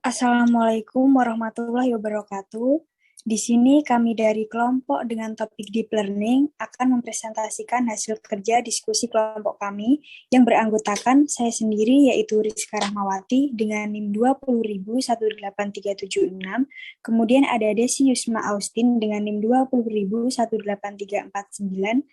Assalamualaikum warahmatullahi wabarakatuh. Di sini kami dari kelompok dengan topik Deep Learning akan mempresentasikan hasil kerja diskusi kelompok kami yang beranggotakan saya sendiri yaitu Rizka Rahmawati dengan NIM 20.18376, kemudian ada Desi Yusma Austin dengan NIM 20.18349,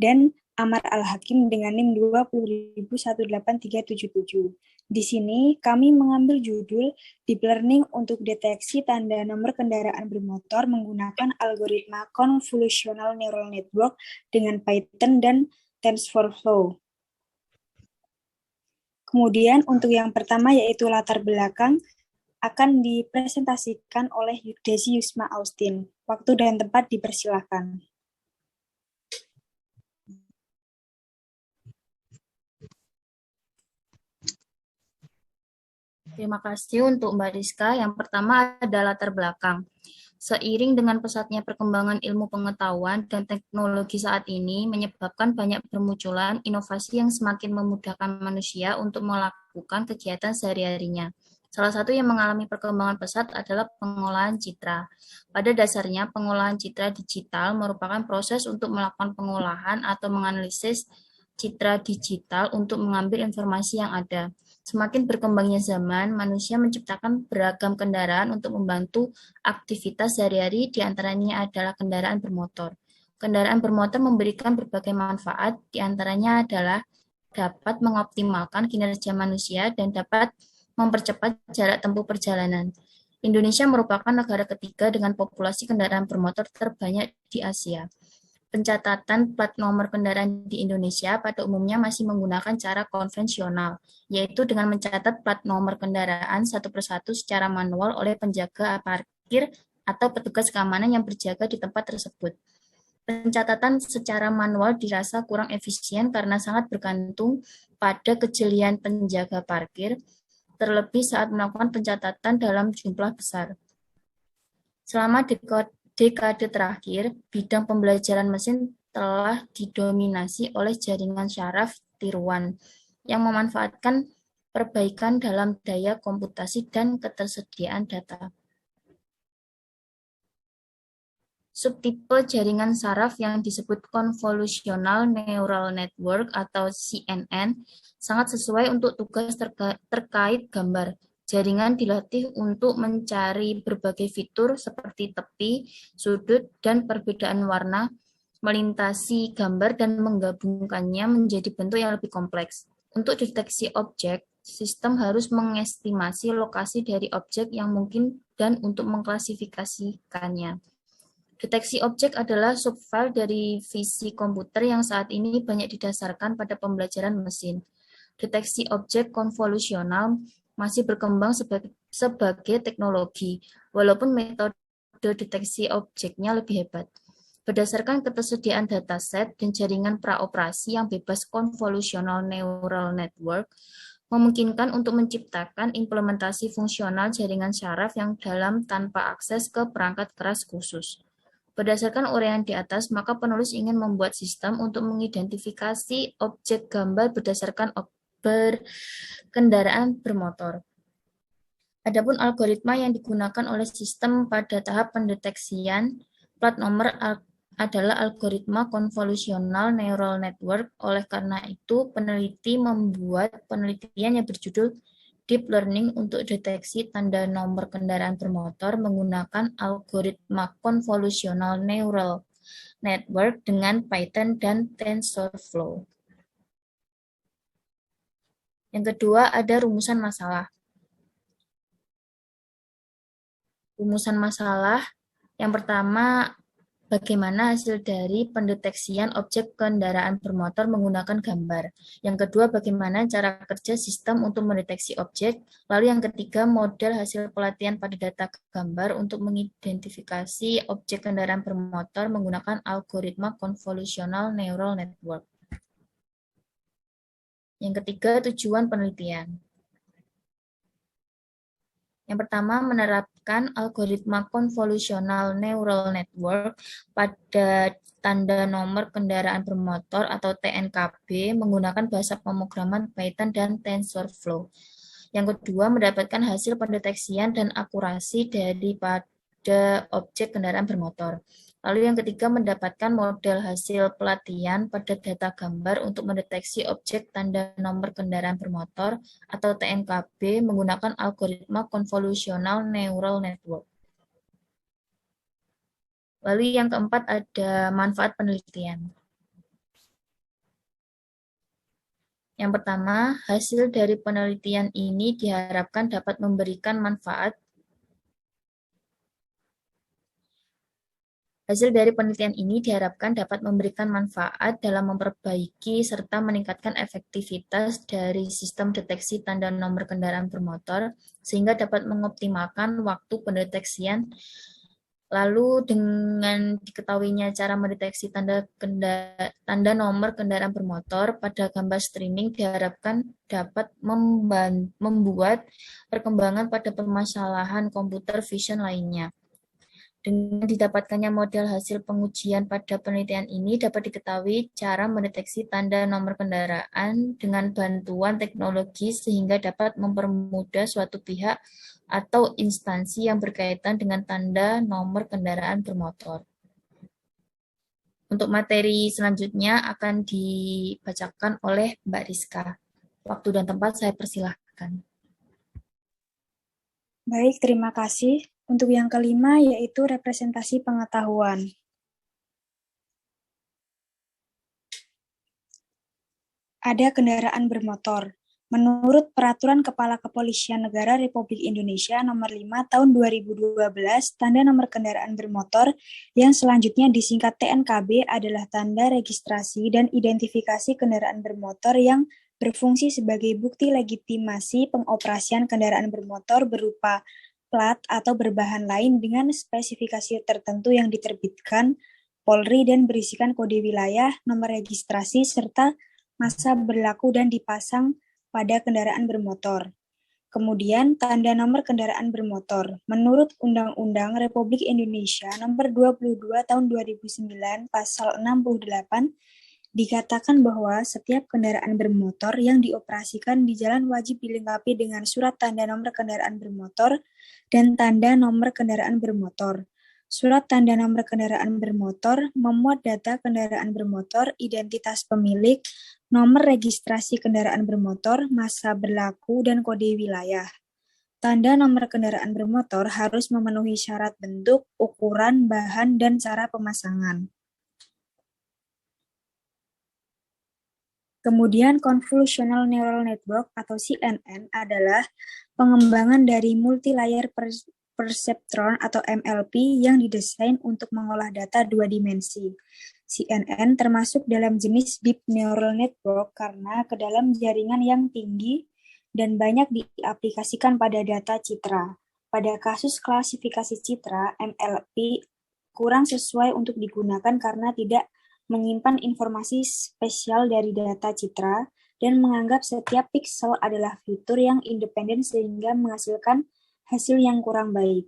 dan Amar Al-Hakim dengan NIM 20.18377. Di sini kami mengambil judul Deep Learning untuk deteksi tanda nomor kendaraan bermotor menggunakan algoritma Convolutional Neural Network dengan Python dan TensorFlow. Kemudian untuk yang pertama yaitu latar belakang akan dipresentasikan oleh Desi Yusma Austin. Waktu dan tempat dipersilahkan. Terima kasih untuk Mbak Rizka. Yang pertama ada latar belakang. Seiring dengan pesatnya perkembangan ilmu pengetahuan dan teknologi saat ini menyebabkan banyak bermunculan inovasi yang semakin memudahkan manusia untuk melakukan kegiatan sehari-harinya. Salah satu yang mengalami perkembangan pesat adalah pengolahan citra. Pada dasarnya, pengolahan citra digital merupakan proses untuk melakukan pengolahan atau menganalisis citra digital untuk mengambil informasi yang ada. Semakin berkembangnya zaman, manusia menciptakan beragam kendaraan untuk membantu aktivitas sehari-hari, di antaranya adalah kendaraan bermotor. Kendaraan bermotor memberikan berbagai manfaat, di antaranya adalah dapat mengoptimalkan kinerja manusia dan dapat mempercepat jarak tempuh perjalanan. Indonesia merupakan negara ketiga dengan populasi kendaraan bermotor terbanyak di Asia. Pencatatan plat nomor kendaraan di Indonesia pada umumnya masih menggunakan cara konvensional, yaitu dengan mencatat plat nomor kendaraan satu persatu secara manual oleh penjaga parkir atau petugas keamanan yang berjaga di tempat tersebut. Pencatatan secara manual dirasa kurang efisien karena sangat bergantung pada kejelian penjaga parkir, terlebih saat melakukan pencatatan dalam jumlah besar. Selama dekade terakhir, bidang pembelajaran mesin telah didominasi oleh jaringan syaraf tiruan yang memanfaatkan perbaikan dalam daya komputasi dan ketersediaan data. Subtipe jaringan saraf yang disebut Convolutional Neural Network atau CNN sangat sesuai untuk tugas terkait gambar. Jaringan dilatih untuk mencari berbagai fitur seperti tepi, sudut, dan perbedaan warna, melintasi gambar dan menggabungkannya menjadi bentuk yang lebih kompleks. Untuk deteksi objek, sistem harus mengestimasi lokasi dari objek yang mungkin dan untuk mengklasifikasikannya. Deteksi objek adalah subfile dari visi komputer yang saat ini banyak didasarkan pada pembelajaran mesin. Deteksi objek konvolusional masih berkembang sebagai teknologi, walaupun metode deteksi objeknya lebih hebat. Berdasarkan ketersediaan dataset dan jaringan praoperasi yang bebas Convolutional Neural Network, memungkinkan untuk menciptakan implementasi fungsional jaringan syaraf yang dalam tanpa akses ke perangkat keras khusus. Berdasarkan uraian di atas, maka penulis ingin membuat sistem untuk mengidentifikasi objek gambar berdasarkan kendaraan bermotor. Adapun algoritma yang digunakan oleh sistem pada tahap pendeteksian plat nomor adalah algoritma Convolutional Neural Network. Oleh karena itu, peneliti membuat penelitian yang berjudul Deep Learning untuk deteksi tanda nomor kendaraan bermotor menggunakan algoritma Convolutional Neural Network dengan Python dan TensorFlow. Yang kedua, ada rumusan masalah. Rumusan masalah yang pertama, bagaimana hasil dari pendeteksian objek kendaraan bermotor menggunakan gambar. Yang kedua, bagaimana cara kerja sistem untuk mendeteksi objek. Lalu yang ketiga, model hasil pelatihan pada data gambar untuk mengidentifikasi objek kendaraan bermotor menggunakan algoritma Convolutional Neural Network. Yang ketiga, tujuan penelitian. Yang pertama, menerapkan algoritma Convolutional Neural Network pada tanda nomor kendaraan bermotor atau TNKB menggunakan bahasa pemrograman Python dan TensorFlow. Yang kedua, mendapatkan hasil pendeteksian dan akurasi daripada objek kendaraan bermotor. Lalu yang ketiga, mendapatkan model hasil pelatihan pada data gambar untuk mendeteksi objek tanda nomor kendaraan bermotor atau TNKB menggunakan algoritma Convolutional Neural Network. Lalu yang keempat ada manfaat penelitian. Yang pertama, hasil dari penelitian ini diharapkan dapat memberikan manfaat. Hasil dari penelitian ini diharapkan dapat memberikan manfaat dalam memperbaiki serta meningkatkan efektivitas dari sistem deteksi tanda nomor kendaraan bermotor, sehingga dapat mengoptimalkan waktu pendeteksian. Lalu dengan diketahuinya cara mendeteksi tanda nomor kendaraan bermotor pada gambar streaming diharapkan dapat membuat perkembangan pada permasalahan computer vision lainnya. Dengan didapatkannya model hasil pengujian pada penelitian ini dapat diketahui cara mendeteksi tanda nomor kendaraan dengan bantuan teknologi sehingga dapat mempermudah suatu pihak atau instansi yang berkaitan dengan tanda nomor kendaraan bermotor. Untuk materi selanjutnya akan dibacakan oleh Mbak Rizka. Waktu dan tempat saya persilahkan. Baik, terima kasih. Untuk yang kelima yaitu representasi pengetahuan. Ada kendaraan bermotor. Menurut Peraturan Kepala Kepolisian Negara Republik Indonesia Nomor 5 Tahun 2012, tanda nomor kendaraan bermotor yang selanjutnya disingkat TNKB adalah tanda registrasi dan identifikasi kendaraan bermotor yang berfungsi sebagai bukti legitimasi pengoperasian kendaraan bermotor berupa plat atau berbahan lain dengan spesifikasi tertentu yang diterbitkan Polri dan berisikan kode wilayah, nomor registrasi, serta masa berlaku dan dipasang pada kendaraan bermotor. Kemudian, tanda nomor kendaraan bermotor. Menurut Undang-Undang Republik Indonesia Nomor 22 Tahun 2009 Pasal 68, dikatakan bahwa setiap kendaraan bermotor yang dioperasikan di jalan wajib dilengkapi dengan surat tanda nomor kendaraan bermotor dan tanda nomor kendaraan bermotor. Surat tanda nomor kendaraan bermotor memuat data kendaraan bermotor, identitas pemilik, nomor registrasi kendaraan bermotor, masa berlaku, dan kode wilayah. Tanda nomor kendaraan bermotor harus memenuhi syarat bentuk, ukuran, bahan, dan cara pemasangan. Kemudian Convolutional Neural Network atau CNN adalah pengembangan dari multi-layer perceptron atau MLP yang didesain untuk mengolah data dua dimensi. CNN termasuk dalam jenis Deep Neural Network karena ke dalam jaringan yang tinggi dan banyak diaplikasikan pada data citra. Pada kasus klasifikasi citra, MLP kurang sesuai untuk digunakan karena tidak menyimpan informasi spesial dari data citra, dan menganggap setiap pixel adalah fitur yang independen sehingga menghasilkan hasil yang kurang baik.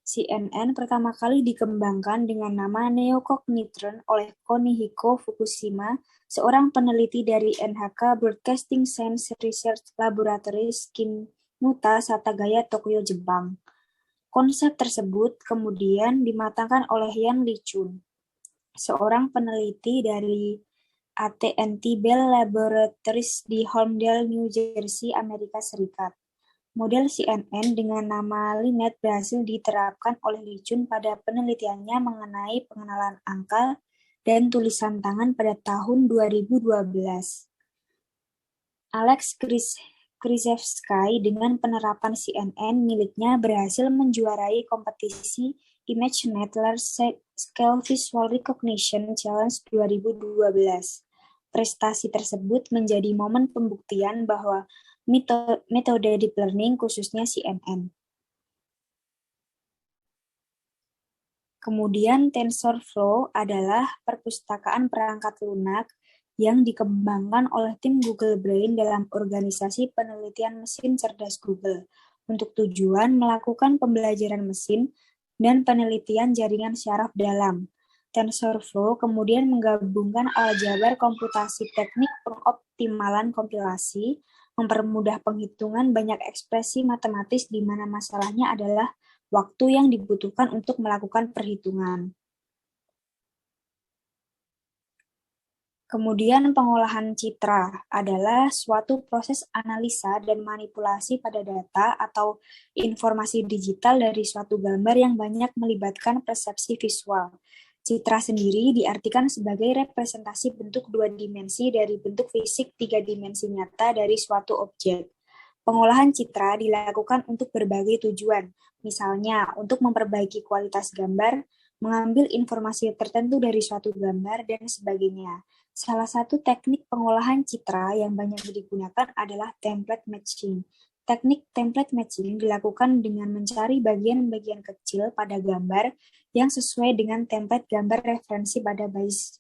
CNN pertama kali dikembangkan dengan nama Neocognitron oleh Konihiko Fukushima, seorang peneliti dari NHK Broadcasting Science Research Laboratory Shinnuta Satagaya, Tokyo, Jepang. Konsep tersebut kemudian dimatangkan oleh Yan Lichun, seorang peneliti dari AT&T Bell Laboratories di Holmdel, New Jersey, Amerika Serikat. Model CNN dengan nama Linet berhasil diterapkan oleh Lichun pada penelitiannya mengenai pengenalan angka dan tulisan tangan pada tahun 2012. Alex Krzyzewski dengan penerapan CNN miliknya berhasil menjuarai kompetisi ImageNet Large Scale Visual Recognition Challenge 2012. Prestasi tersebut menjadi momen pembuktian bahwa metode deep learning, khususnya CNN. Kemudian TensorFlow adalah perpustakaan perangkat lunak yang dikembangkan oleh tim Google Brain dalam organisasi penelitian mesin cerdas Google untuk tujuan melakukan pembelajaran mesin dan penelitian jaringan syaraf dalam. TensorFlow kemudian menggabungkan aljabar komputasi teknik pengoptimalan kompilasi, Mempermudah penghitungan banyak ekspresi matematis di mana masalahnya adalah waktu yang dibutuhkan untuk melakukan perhitungan. Kemudian pengolahan citra adalah suatu proses analisa dan manipulasi pada data atau informasi digital dari suatu gambar yang banyak melibatkan persepsi visual. Citra sendiri diartikan sebagai representasi bentuk dua dimensi dari bentuk fisik tiga dimensi nyata dari suatu objek. Pengolahan citra dilakukan untuk berbagai tujuan, misalnya untuk memperbaiki kualitas gambar, mengambil informasi tertentu dari suatu gambar, dan sebagainya. Salah satu teknik pengolahan citra yang banyak digunakan adalah template matching. Teknik template matching dilakukan dengan mencari bagian-bagian kecil pada gambar yang sesuai dengan template gambar referensi pada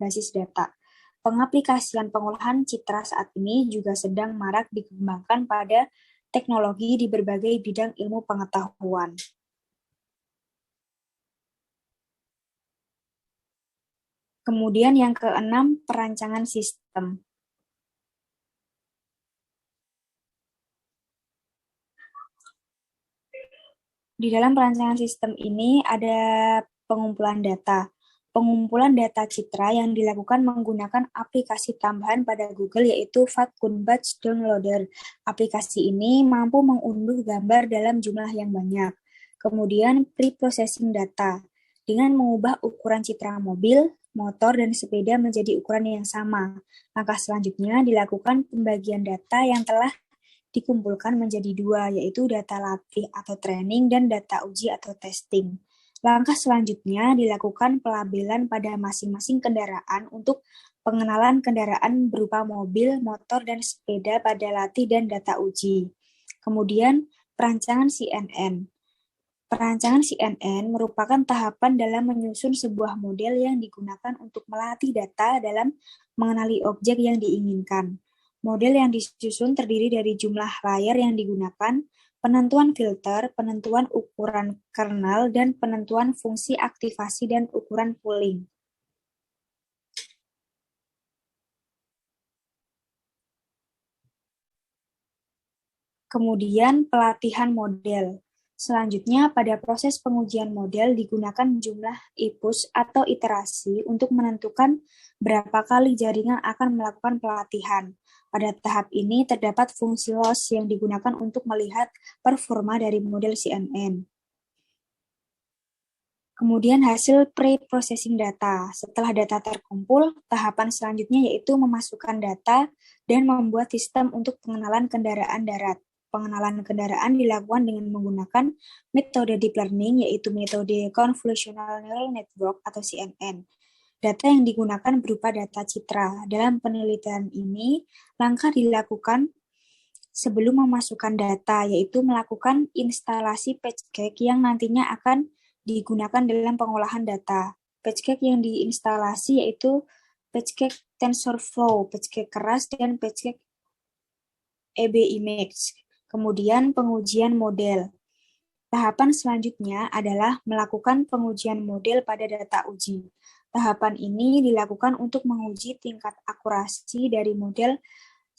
basis data. Pengaplikasian pengolahan citra saat ini juga sedang marak dikembangkan pada teknologi di berbagai bidang ilmu pengetahuan. Kemudian yang keenam, perancangan sistem. Di dalam perancangan sistem ini ada pengumpulan data. Pengumpulan data citra yang dilakukan menggunakan aplikasi tambahan pada Google yaitu FATCUNBatch Downloader. Aplikasi ini mampu mengunduh gambar dalam jumlah yang banyak. Kemudian pre-processing data dengan mengubah ukuran citra mobil, motor, dan sepeda menjadi ukuran yang sama. Langkah selanjutnya dilakukan pembagian data yang telah dikumpulkan menjadi dua, yaitu data latih atau training dan data uji atau testing. Langkah selanjutnya dilakukan pelabelan pada masing-masing kendaraan untuk pengenalan kendaraan berupa mobil, motor, dan sepeda pada latih dan data uji. Kemudian, perancangan CNN. Perancangan CNN merupakan tahapan dalam menyusun sebuah model yang digunakan untuk melatih data dalam mengenali objek yang diinginkan. Model yang disusun terdiri dari jumlah layar yang digunakan, penentuan filter, penentuan ukuran kernel, dan penentuan fungsi aktivasi dan ukuran pooling. Kemudian pelatihan model. Selanjutnya, pada proses pengujian model digunakan jumlah IPUS atau iterasi untuk menentukan berapa kali jaringan akan melakukan pelatihan. Pada tahap ini terdapat fungsi loss yang digunakan untuk melihat performa dari model CNN. Kemudian hasil pre-processing data. Setelah data terkumpul, tahapan selanjutnya yaitu memasukkan data dan membuat sistem untuk pengenalan kendaraan darat. Pengenalan kendaraan dilakukan dengan menggunakan metode deep learning, yaitu metode Convolutional Neural Network atau CNN. Data yang digunakan berupa data citra. Dalam penelitian ini, langkah dilakukan sebelum memasukkan data, yaitu melakukan instalasi PageCake yang nantinya akan digunakan dalam pengolahan data. PageCake yang diinstalasi yaitu PageCake TensorFlow, PageCake keras, dan PageCake EBImage. Kemudian pengujian model. Tahapan selanjutnya adalah melakukan pengujian model pada data uji. Tahapan ini dilakukan untuk menguji tingkat akurasi dari model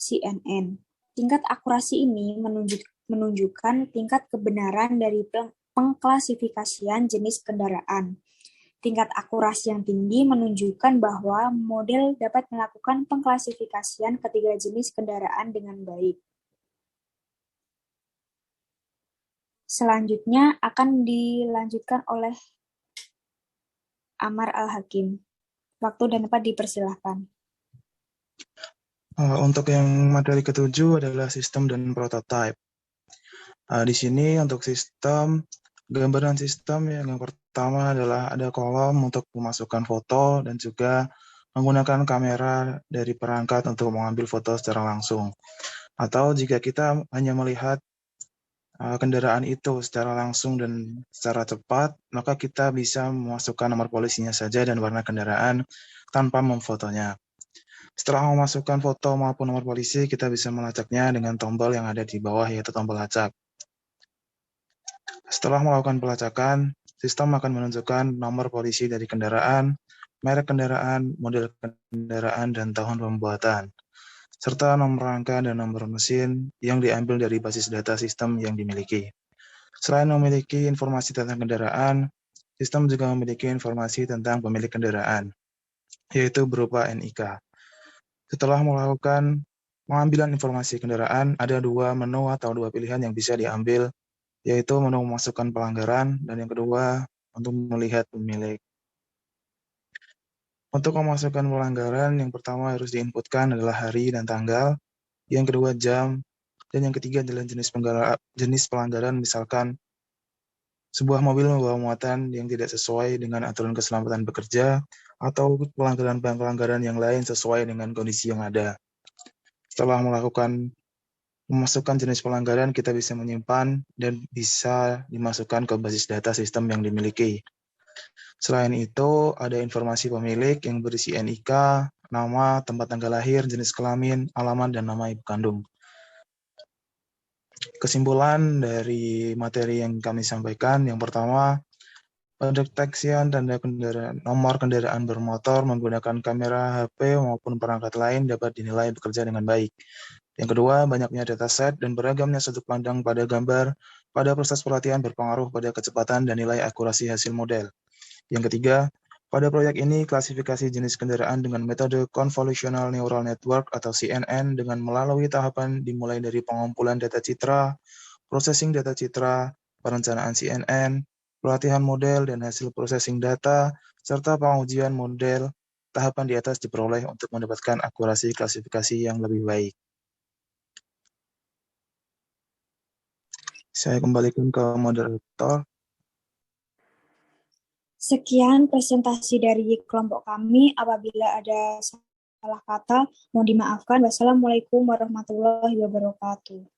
CNN. Tingkat akurasi ini menunjukkan tingkat kebenaran dari pengklasifikasian jenis kendaraan. Tingkat akurasi yang tinggi menunjukkan bahwa model dapat melakukan pengklasifikasian ketiga jenis kendaraan dengan baik. Selanjutnya akan dilanjutkan oleh Amar Al-Hakim. Waktu dan tempat dipersilahkan. Untuk yang materi ketujuh adalah sistem dan prototype. Di sini untuk sistem, gambaran sistem yang pertama adalah ada kolom untuk memasukkan foto dan juga menggunakan kamera dari perangkat untuk mengambil foto secara langsung. Atau jika kita hanya melihat kendaraan itu secara langsung dan secara cepat, maka kita bisa memasukkan nomor polisinya saja dan warna kendaraan tanpa memfotonya. Setelah memasukkan foto maupun nomor polisi, kita bisa melacaknya dengan tombol yang ada di bawah, yaitu tombol lacak. Setelah melakukan pelacakan, sistem akan menunjukkan nomor polisi dari kendaraan, merek kendaraan, model kendaraan, dan tahun pembuatan. serta nomor rangka dan nomor mesin yang diambil dari basis data sistem yang dimiliki. Selain memiliki informasi tentang kendaraan, sistem juga memiliki informasi tentang pemilik kendaraan, yaitu berupa NIK. Setelah melakukan pengambilan informasi kendaraan, ada dua menu atau dua pilihan yang bisa diambil, yaitu menu memasukkan pelanggaran dan yang kedua untuk melihat pemilik. Untuk memasukkan pelanggaran, yang pertama harus diinputkan adalah hari dan tanggal, yang kedua jam, dan yang ketiga adalah jenis pelanggaran, misalkan sebuah mobil membawa muatan yang tidak sesuai dengan aturan keselamatan bekerja, atau pelanggaran yang lain sesuai dengan kondisi yang ada. Setelah memasukkan jenis pelanggaran, kita bisa menyimpan dan bisa dimasukkan ke basis data sistem yang dimiliki. Selain itu, ada informasi pemilik yang berisi NIK, nama, tempat tanggal lahir, jenis kelamin, alamat, dan nama ibu kandung. Kesimpulan dari materi yang kami sampaikan, yang pertama, pendeteksian tanda nomor kendaraan bermotor menggunakan kamera HP maupun perangkat lain dapat dinilai bekerja dengan baik. Yang kedua, banyaknya dataset dan beragamnya sudut pandang pada gambar pada proses pelatihan berpengaruh pada kecepatan dan nilai akurasi hasil model. Yang ketiga, pada proyek ini klasifikasi jenis kendaraan dengan metode Convolutional Neural Network atau CNN dengan melalui tahapan dimulai dari pengumpulan data citra, processing data citra, perencanaan CNN, pelatihan model dan hasil processing data, serta pengujian model. Tahapan di atas diperoleh untuk mendapatkan akurasi klasifikasi yang lebih baik. Saya kembalikan ke moderator. Sekian presentasi dari kelompok kami. Apabila ada salah kata, mohon dimaafkan. Wassalamualaikum warahmatullahi wabarakatuh.